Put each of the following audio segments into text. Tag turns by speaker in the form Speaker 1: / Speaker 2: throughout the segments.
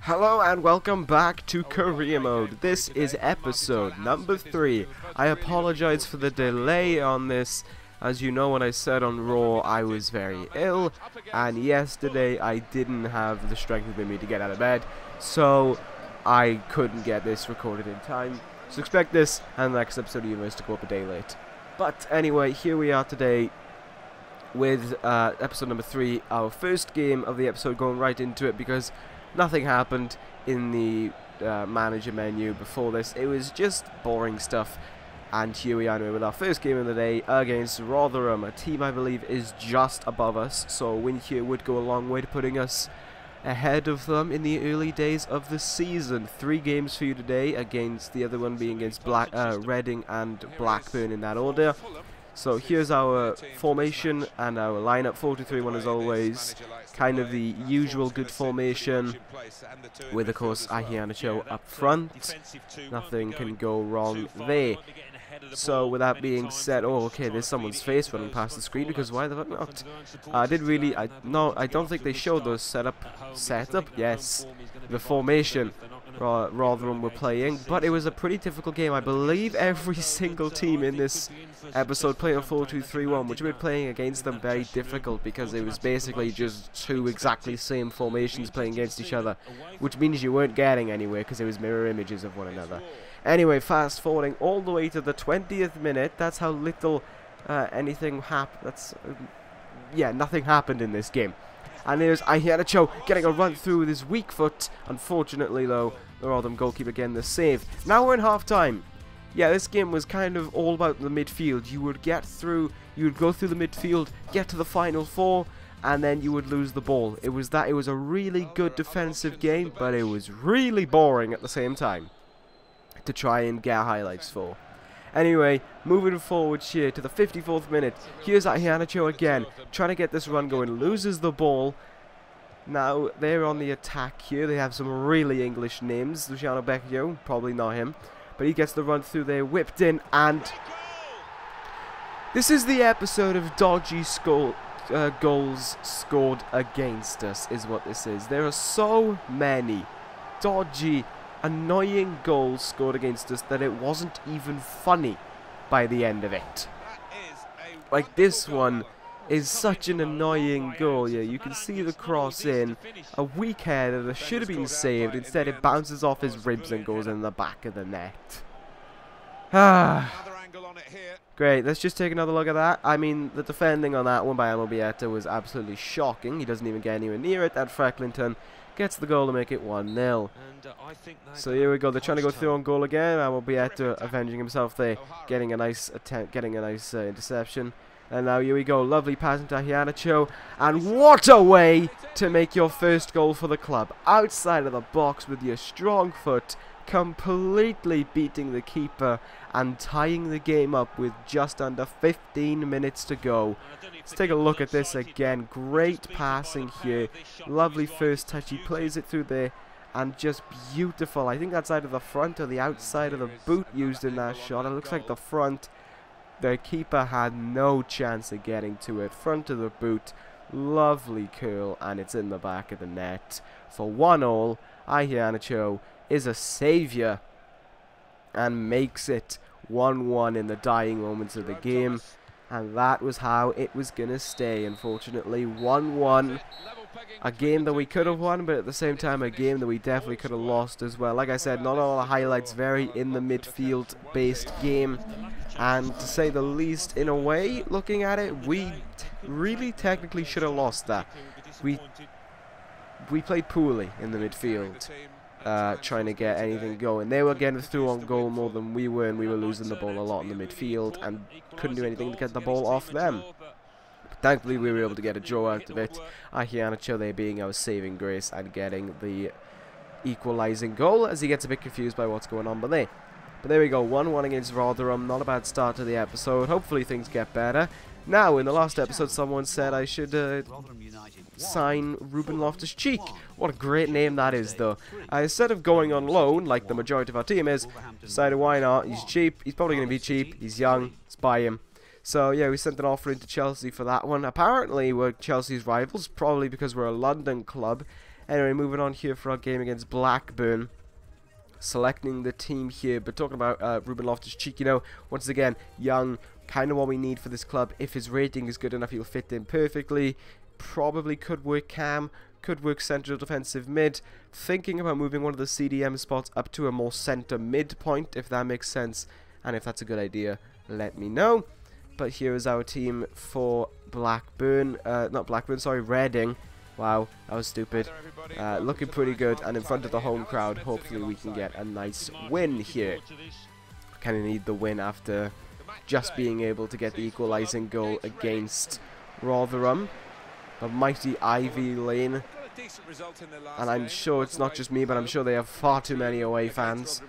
Speaker 1: Hello and welcome back to Career Mode. This is episode number 3. I apologize for the delay on this. As you know, when I said on Raw, I was very ill, and yesterday I didn't have the strength within me to get out of bed, so I couldn't get this recorded in time. So expect this and the next episode of Universe to go up a day late. But anyway, here we are today with episode number 3, our first game of the episode, going right into it because nothing happened in the manager menu before this. It was just boring stuff. And here we are with our first game of the day against Rotherham, a team I believe is just above us. So a win here would go a long way to putting us ahead of them in the early days of the season. 3 games for you today, against the other one being against Reading and Blackburn in that order. So here's our formation and our lineup. 4-2-3-1 as always, kind of the usual good formation, with of course Ahianacho up front. Nothing can go wrong there. So with that being said, oh okay, there's someone's face running past the screen, because why the fuck not? I don't think they showed those setup, yes, the formation Rotherham were playing, but it was a pretty difficult game. I believe every single team in this episode played a 4-2-3-1, which made playing against them very difficult, because it was basically just 2 exactly same formations playing against each other, which means you weren't getting anywhere because it was mirror images of one another. Anyway, fast forwarding all the way to the 20th minute, that's how little anything happened. Nothing happened in this game. And there's Ahianacho getting a run through with his weak foot. Unfortunately, though, the Rotherham goalkeeper getting the save. Now we're in half-time. Yeah, this game was kind of all about the midfield. You would go through the midfield, get to the final 4, and then you would lose the ball. It was a really good defensive game, but it was really boring at the same time to try and get highlights for. Anyway, moving forward here to the 54th minute. Here's Ahianacho again, trying to get this run going, loses the ball. Now, they're on the attack here. They have some really English names. Luciano Becchio, probably not him. But he gets the run through there, whipped in, and this is the episode of dodgy goals scored against us, is what this is. There are so many dodgy, annoying goals scored against us that it wasn't even funny by the end of it. Like, this one is such an annoying goal. Yeah, you can see the cross in, a weak header that should have been saved. Instead it bounces off his ribs and goes in the back of the net. Great, let's just take another look at that. I mean, the defending on that one by Amobieta was absolutely shocking. He doesn't even get anywhere near it. And Frecklington gets the goal to make it 1-0. So here we go. They're trying to go through on goal again. Amobieta avenging himself there, getting a nice attempt, getting a nice interception. And now here we go. Lovely pass into Ahianacho. And what a way to make your first goal for the club. Outside of the box with your strong foot, completely beating the keeper and tying the game up with just under 15 minutes to go. Let's take a look at this again. Great passing here. Lovely first touch. He plays it through there, and just beautiful. I think that's either the front or the outside of the boot used in that shot. It looks like the front. The keeper had no chance of getting to it. Front of the boot. Lovely curl, and it's in the back of the net for 1-1. Ahianacho is a saviour and makes it 1-1 in the dying moments of the game. And that was how it was going to stay, unfortunately. 1-1. A game that we could have won, but at the same time a game that we definitely could have lost as well. Like I said, not all the highlights, very in the midfield based game. And to say the least, in a way, looking at it, we really technically should have lost that. We played poorly in the midfield, trying to get anything going. They were getting through on goal more than we were, and we were losing the ball a lot in the midfield and couldn't do anything to get the ball off them. But thankfully we were able to get a draw out of it. Ahianacho there being our saving grace and getting the equalising goal, as he gets a bit confused by what's going on. But there we go, 1-1 against Rotherham. Not a bad start to the episode. Hopefully things get better. Now, in the last episode, someone said I should sign Ruben Loftus-Cheek. What a great name that is, though. Instead of going on loan, like the majority of our team is, decided why not. He's cheap. He's probably going to be cheap. He's young. Let's buy him. So, yeah, we sent an offer into Chelsea for that one. Apparently, we're Chelsea's rivals, probably because we're a London club. Anyway, moving on here for our game against Blackburn. Selecting the team here, but talking about Ruben Loftus-Cheek, you know, once again, young, kind of what we need for this club. If his rating is good enough, he'll fit in perfectly. Probably could work cam, could work central defensive mid. Thinking about moving one of the CDM spots up to a more center mid point, if that makes sense, and if that's a good idea, let me know. But here is our team for Blackburn, not Blackburn, sorry, Reading. Wow, that was stupid. Looking pretty good, and in front of the home crowd, hopefully we can get a nice win here. Kind of need the win after just being able to get the equalising goal against Rotherham. The mighty Ivy Lane. And I'm sure it's not just me, but I'm sure they have far too many away fans.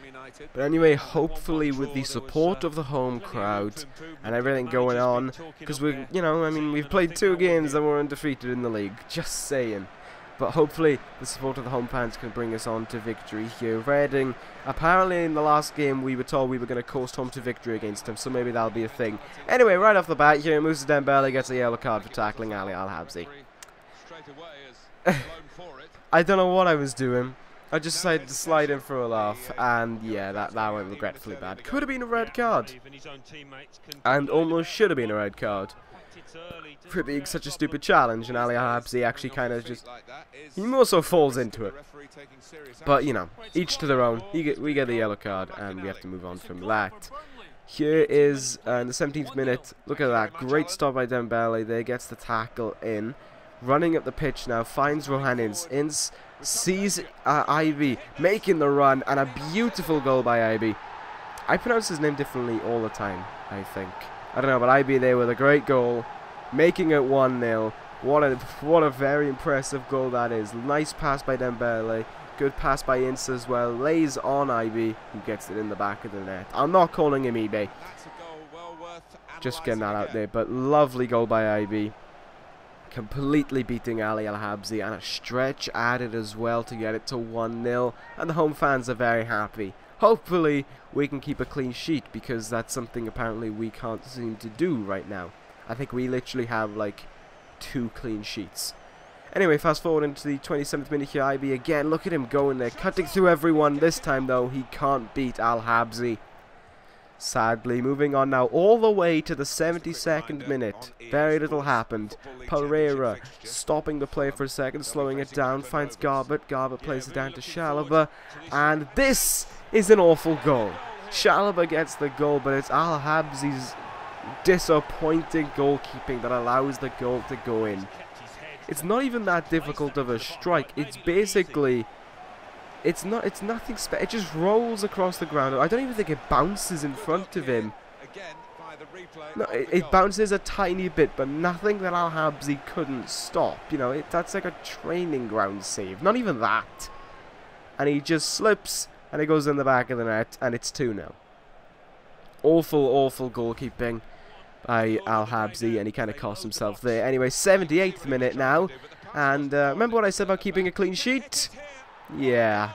Speaker 1: But anyway, hopefully with the support of the home crowd and everything going on, because we're, you know, I mean, we've played 2 games and we're undefeated in the league, just saying. But hopefully the support of the home fans can bring us on to victory here. Reading, apparently in the last game we were told we were going to coast home to victory against them, so maybe that'll be a thing. Anyway, right off the bat here, Moussa Dembele gets a yellow card for tackling Ali Al-Habsi. I don't know what I was doing. I just decided to slide in for a laugh, and yeah, that went regretfully bad. Could have been a red card, and almost should have been a red card for it being such a stupid challenge. And Ali Al-Habsi actually kind of just, he more so falls into it. But you know, each to their own. We get the yellow card, and we have to move on from that. Here is in the 17th minute. Look at that, great stop by Dembele. There, gets the tackle in. Running up the pitch now, finds Rohan Ince, sees Ivy making the run, and a beautiful goal by Ivy. I pronounce his name differently all the time, I think. I don't know, but Ivy there with a great goal, making it 1-0. What a very impressive goal that is. Nice pass by Dembele, good pass by Ince as well. Lays on Ivy, who gets it in the back of the net. I'm not calling him eBay. Just getting that out there, but lovely goal by Ivy. Completely beating Ali Al-Habsi, and a stretch added as well to get it to 1-0, and the home fans are very happy. Hopefully we can keep a clean sheet, because that's something apparently we can't seem to do right now. I think we literally have like 2 clean sheets. Anyway, fast forward into the 27th minute here. Ivy again, look at him going there, cutting through everyone. This time though, he can't beat Al-Habsi. Sadly, moving on now all the way to the 72nd minute. Very little happened. Pereira stopping the play for a second, slowing it down, finds Garbett. Garbett plays it down to Chalobah, and this is an awful goal. Chalobah gets the goal, but it's Al-Habsi's disappointing goalkeeping that allows the goal to go in. It's not even that difficult of a strike. It's basically... It's nothing special. It just rolls across the ground. I don't even think it bounces in front of him. No, it bounces a tiny bit, but nothing that Al-Habsi couldn't stop. You know, that's like a training ground save. Not even that. And he just slips, and it goes in the back of the net, and it's 2-0. Awful, awful goalkeeping by Al-Habsi, and he kind of cost himself there. Anyway, 78th minute now, and remember what I said about keeping a clean sheet? Yeah,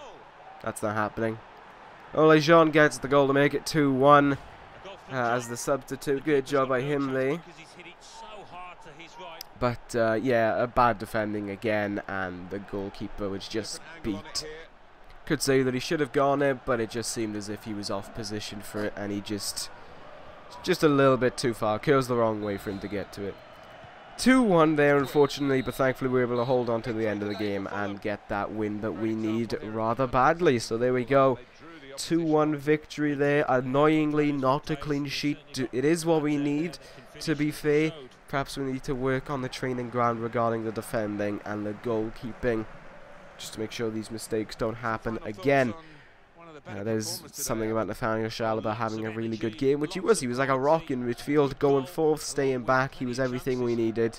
Speaker 1: that's not happening. Ole Jean gets the goal to make it 2-1 as the substitute. Good job by him there. But yeah, a bad defending again, and the goalkeeper was just beat. Could say that he should have gone it, but it just seemed as if he was off position for it, and he just a little bit too far. Curls the wrong way for him to get to it. 2-1 there, unfortunately, but thankfully we were able to hold on to the end of the game and get that win that we need rather badly. So there we go. 2-1 victory there. Annoyingly, not a clean sheet. It is what we need, to be fair. Perhaps we need to work on the training ground regarding the defending and the goalkeeping, just to make sure these mistakes don't happen again. There's something about Nathaniel Chalobah having a really good game, which he was. He was like a rock in midfield, going forth, staying back. He was everything we needed.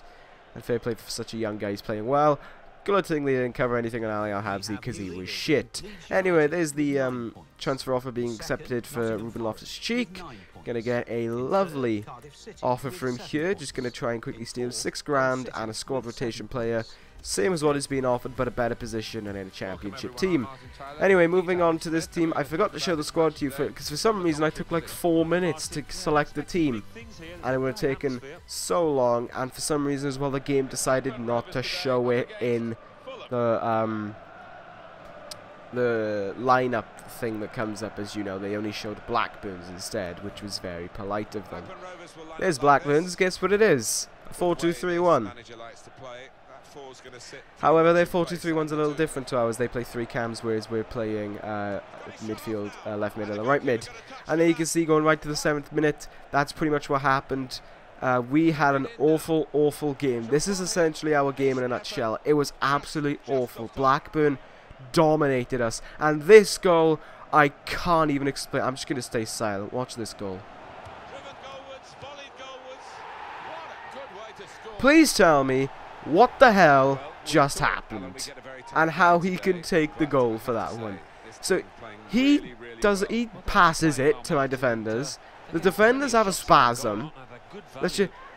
Speaker 1: And fair play for such a young guy. He's playing well. Good thing they didn't cover anything on Ali Al-Habsi because he was shit. Anyway, there's the transfer offer being accepted for Ruben Loftus-Cheek. Gonna get a lovely offer from here. Just gonna try and quickly steal 6 grand and a squad rotation player. Same as what is being offered, but a better position and in a championship team. Anyway, moving on to this team. I forgot to show the squad to you because for some reason I took like 4 minutes to select the team, and it would have taken so long. And for some reason as well, the game decided not to show it in the the lineup thing that comes up, as you know, they only showed Blackburn's instead, which was very polite of them. There's Blackburn's, guess what it is? 4-2-3-1. However, their 4-2-3-1's a little different to ours. They play 3 cams, whereas we're playing midfield, left mid and the right mid. And there you can see, going right to the 7th minute, that's pretty much what happened. We had an awful game. This is essentially our game in a nutshell. It was absolutely awful. Blackburn dominated us. And this goal, I can't even explain. I'm just going to stay silent. Watch this goal. Please tell me what the hell just happened and how he can take the goal for that one. So he passes it to my defenders. The defenders have a spasm.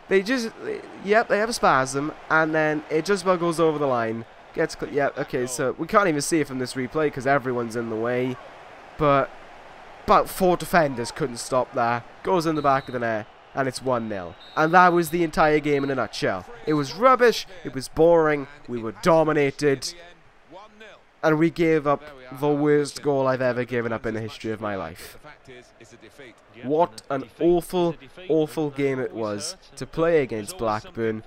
Speaker 1: They have a spasm, and then it just about goes over the line. Okay, so we can't even see it from this replay because everyone's in the way. But about 4 defenders couldn't stop that. Goes in the back of the net, and it's 1-0. And that was the entire game in a nutshell. It was rubbish, it was boring, we were dominated, and we gave up the worst goal I've ever given up in the history of my life. What an awful game it was to play against Blackburn.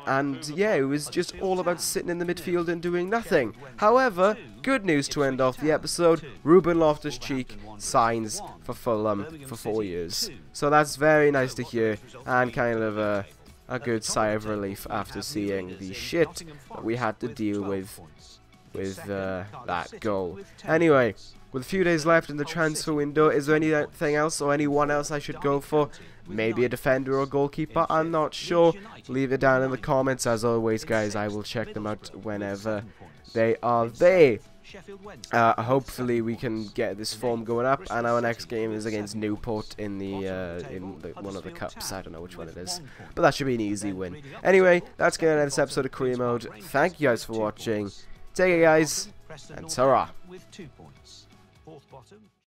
Speaker 1: And yeah, it was just all about sitting in the midfield and doing nothing. However, good news to end off the episode, Ruben Loftus-Cheek signs for Fulham for 4 years. So that's very nice to hear, and kind of a good sigh of relief after seeing the shit that we had to deal with that goal. Anyway, with a few days left in the transfer window, is there anything else or anyone else I should go for? Maybe a defender or a goalkeeper, I'm not sure. Leave it down in the comments. As always, guys, I will check them out whenever they are there. Hopefully we can get this form going up, and our next game is against Newport in one of the cups. I don't know which one it is, but that should be an easy win. Anyway, that's going to end this episode of Career Mode. Thank you guys for watching. Take it, guys, and ta-ra.